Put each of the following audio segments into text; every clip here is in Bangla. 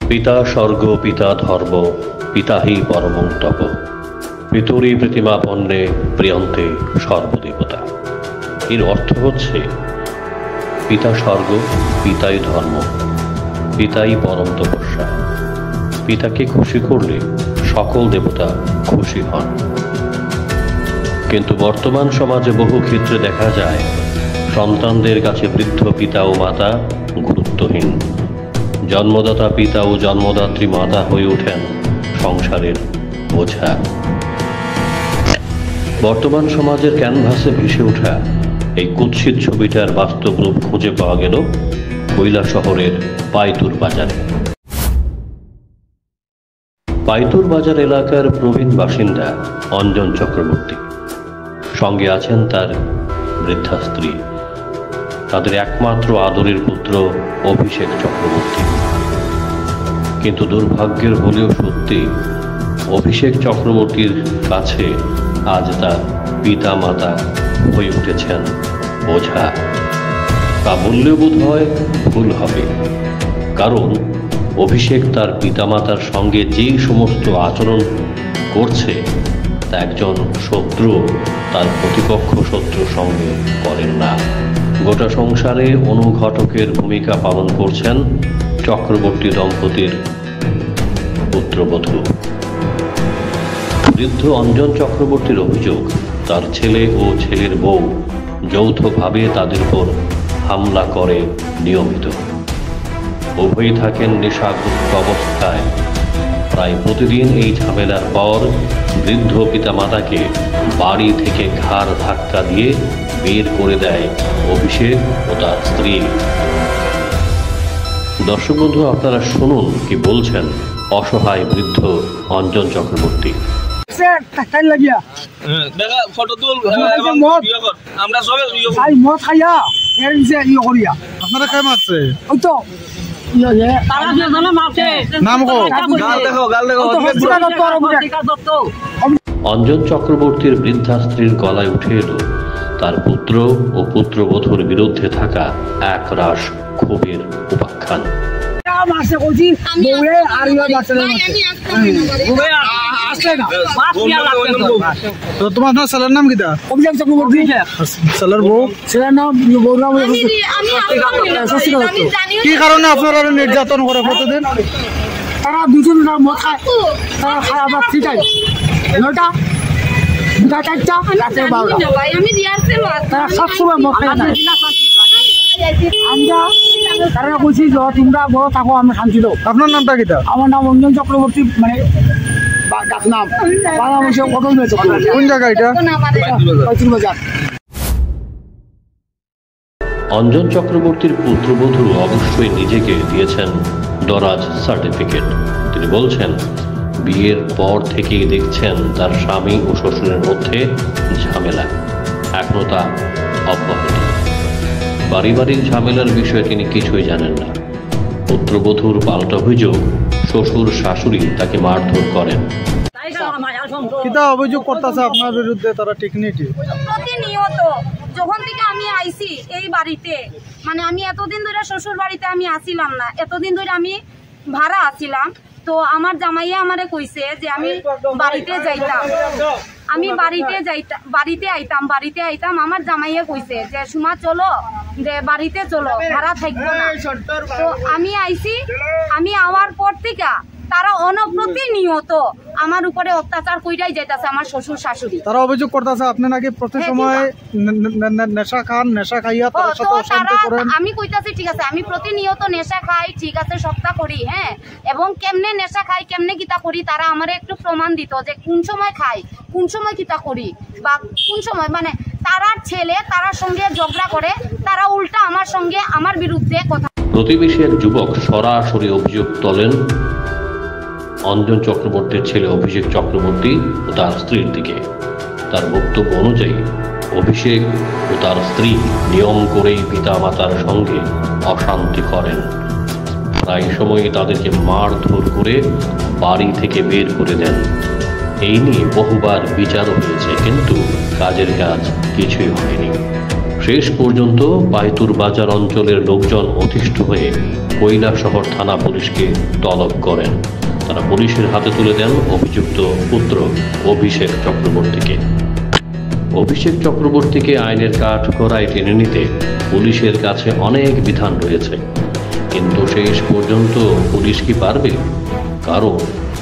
পিতা স্বর্গ পিতা ধর্ম পিতাহি পরমং তপ পিতুরি প্রতিমাপন্নে প্রিয়ন্তে সর্বদেবতা। এর অর্থ হচ্ছে পিতা স্বর্গ পিতাই ধর্ম পিতাই পরম তপস্যা। পিতাকে খুশি করলে সকল দেবতা খুশি হন। কিন্তু বর্তমান সমাজে বহু ক্ষেত্রে দেখা যায় সন্তানদের কাছে বৃদ্ধ পিতা ও মাতা গুরুত্বহীন। জন্মদাতা পিতা ও জন্মদাত্রী মাতা হয়ে ওঠেন সংসারের বোঝা। বর্তমান সমাজের ক্যানভাসে ভেসে ওঠা এই কুৎসিত ছবিটার বাস্তব রূপ খুঁজে পাওয়া গেল কৈলাসহরের পাইতুর বাজারে। পাইতুর বাজার এলাকার প্রবীণ বাসিন্দা অঞ্জন চক্রবর্তী, সঙ্গে আছেন তার বৃদ্ধা স্ত্রী, তাদের একমাত্র আদরের পুত্র অভিষেক চক্রবর্তী। কিন্তু দুর্ভাগ্যের হলেও সত্যি, অভিষেক চক্রবর্তীর কাছে আজ তার পিতা মাতা হয়ে উঠেছেন বোঝা। তা বললেও বোধ হয় ভুল হবে, কারণ অভিষেক তার পিতামাতার সঙ্গে যেই সমস্ত আচরণ করছে তা একজন শত্রু তার প্রতিপক্ষ শত্রুর সঙ্গে করেন না। গোটা সংসারে অনুঘটকের ভূমিকা পালন করছেন চক্রবর্তী দম্পতির পুত্রবধূ। বৃদ্ধ অঞ্জন চক্রবর্তীর অভিযোগ, তার ছেলে ও ছেলের বউ যৌথভাবে তাদের উপর হামলা করে নিয়মিত। উভয়ই থাকেন নেশাগ্রস্ত অবস্থায়। প্রায় প্রতিদিন এই ঝামেলার পর বৃদ্ধ পিতামাতাকে বাড়ি থেকে ঘাড় ধাক্কা দিয়ে বের করে দেয় অভিষেক ও তার স্ত্রী। দর্শক বন্ধু, আপনারা শুনুন কি বলছেন অসহায় বৃদ্ধ অঞ্জন চক্রবর্তী। অঞ্জন চক্রবর্তীর বৃদ্ধা স্ত্রীর গলায় উঠে এলো তার পুত্র ও পুত্রবধূর বিরুদ্ধে থাকা একরাশ ক্ষোভের উপাখ্যান। তোমার ছেলের নাম কিটা? অভিষেক চক্রবর্তী। ছেলের বউ? ছেলের নাম কি কারণে আপনারা নির্যাতন করে প্রতিদিন? তারা দুজন মদ খায়, তারা খায় আবার ফ্রিটাই 9টা 4টা রাতে 12টা, তারা সবসময় মদ খায়। আমরা তারা বলছি যে তোমরা বড় থাকো, আমি শান্তি দাও। আপনার নামটা কিটা? আমার নাম অঞ্জন চক্রবর্তী, মানে নাম কোন জায়গা এটা? অঞ্জন চক্রবর্তীর পুত্রবধূ অবশ্যই নিজেকে দিয়েছেন দরাজ সার্টিফিকেট। তিনি বলছেন বিয়ের পর থেকেই দেখছেন তার স্বামী ও শ্বশুরের মধ্যে ঝামেলা, এখনো তা অব্যাহত। পারিবারিক ঝামেলার বিষয়ে তিনি কিছুই জানেন না। পুত্রবধূর পাল্টা অভিযোগ, শ্বশুর শাশুড়ি তাকে মারধর করেন। কিটা অভিযোগ করতেছে আপনার বিরুদ্ধে? তারা ঠিক নেই প্রতিনিয়ত যখন থেকে আমি আইছি এই বাড়িতে, মানে আমি এতদিন ধরে শ্বশুর বাড়িতে আমি আসিলাম না, এতদিন ধরে আমি ভাড়া আসিলাম। তো আমার জামাইয়া আমারে কইছে যে আমি বাড়িতে যাইতাম, আমি বাড়িতে আইতাম। আমার জামাইয়া কইছে যে সুমা চলো, যে বাড়িতে চলো, ভাড়া থাকবো না। তো আমি আইছি, আমি আওয়ার পর থেকে তারা অনপ্রতিনিয়ত আমার উপরে অত্যাচার কইরাই যাইতাছে আমার শ্বশুর শাশুড়ি। তারা অভিযোগ করতেছে আপনি নাকি প্রতি সময় নেশা খান, নেশা খাইয়া তার সাথে অশান্তি করেন। আমি কইতাছি ঠিক আছে, আমি প্রতিনিয়ত নেশা খাই, ঠিক আছে, সবটা করি, হ্যাঁ, এবং কেমনে নেশা খাই কেমনে কিতা করি তারা আমারে একটু প্রমাণ দিত যে কোন সময় খাই, কোন সময় কিতা করি, বা কোন সময়, মানে তারার ছেলে তারার সঙ্গে ঝগড়া করে, তারা উল্টা আমার সঙ্গে আমার বিরুদ্ধে কথা। প্রতিবেশী এক যুবক সরাসরি অভিযোগ তোলেন অঞ্জন চক্রবর্তীর ছেলে অভিষেক চক্রবর্তী ও তার স্ত্রীর দিকে। তার বক্তব্য অনুযায়ী অভিষেক ও তার স্ত্রী নিয়ম করেই পিতামাতার সঙ্গে অশান্তি করেন। প্রায় সময়ই তাদেরকে মারধর করে বাড়ি থেকে বের করে দেন। এই নিয়ে বহুবার বিচারও হয়েছে, কিন্তু কাজের কাজ কিছুই হয়নি। শেষ পর্যন্ত বাইতুর বাজার অঞ্চলের লোকজন অতিষ্ঠ হয়ে কৈলাসহর থানা পুলিশকে তলব করেন। তারা পুলিশের হাতে তুলে দেন অভিযুক্ত পুত্র অভিষেক চক্রবর্তীকে। অভিষেক চক্রবর্তীকে আইনের কাঠগড়ায় টেনে নিতে পুলিশের কাছে অনেক বিধান রয়েছে, কিন্তু শেষ পর্যন্ত পুলিশ কি পারবে? কারণ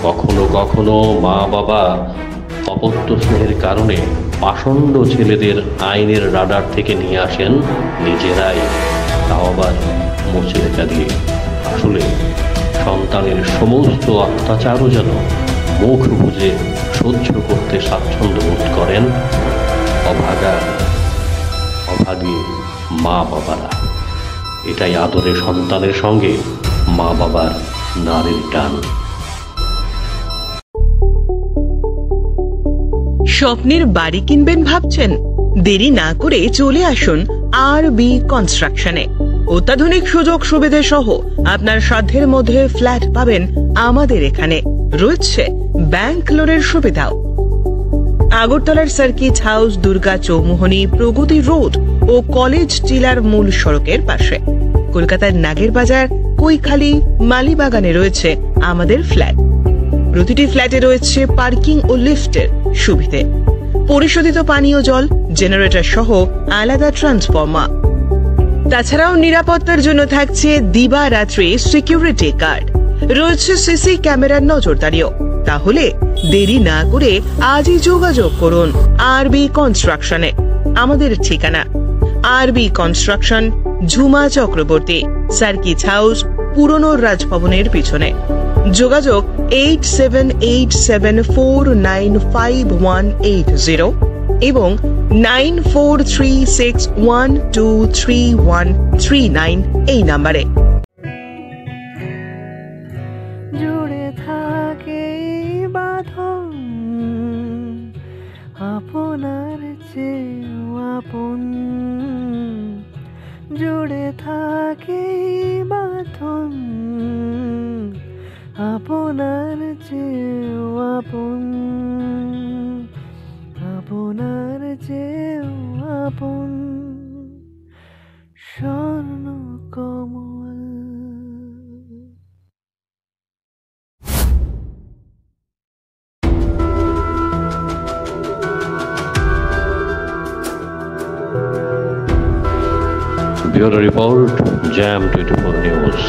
কখনো কখনো মা বাবা অপত্য স্নেহের কারণে পাষণ্ড ছেলেদের আইনের রাডার থেকে নিয়ে আসেন নিজেরাই, তাও আবার মুচলেখা দিয়ে। আসলে সন্তানের সমস্ত অত্যাচারও যেন মুখ বুজে সহ্য করতে স্বাচ্ছন্দ্য বোধ করেন অভাগী মা বাবারা। এটাই আদরের সন্তানের সঙ্গে মা বাবার নারীর টান। স্বপ্নের বাড়ি কিনবেন ভাবছেন? দেরি না করে চলে আসুন আরবি কনস্ট্রাকশনে। অত্যাধুনিক সুযোগ সুবিধা সহ আপনার সাধ্যের মধ্যে ফ্ল্যাট পাবেন আমাদের এখানে। রয়েছে ব্যাংক লোনের সুবিধাও। আগরতলার সার্কিট হাউস, দুর্গা চৌমুহনী, প্রগতি রোড ও কলেজ টিলার মূল সড়কের পাশে। কলকাতার নাগের বাজার, কৈখালি, মালিবাগানে রয়েছে আমাদের ফ্ল্যাট। প্রতিটি ফ্ল্যাটে রয়েছে পার্কিং ও লিফটের সুবিধে, পরিশোধিত পানীয় জল, জেনারেটর সহ আলাদা ট্রান্সফরমার। তাছাড়াও নিরাপত্তার জন্য থাকছে দিবারাত্রি সিকিউরিটি গার্ড, রয়েছে সিসি ক্যামেরার নজরদারিও। তাহলে দেরি না করে আজই যোগাযোগ করুন আরবি কনস্ট্রাকশনে। আমাদের ঠিকানা আরবি construction, Jhuma Chakraborty, circuit house, পুরনো রাজভবনের পিছনে। যোগাযোগ 8787495180 এবং 9436123139 এই নাম্বারে। জুড়ে থাকে বাঁধন আপনার চেয়েও আপন, জুড়ে থাকে বাঁধন আপনার চেয়েও আপন, আপনার চেয়েও আপন Swarna Kamal. Bureau report, Jam 24 news.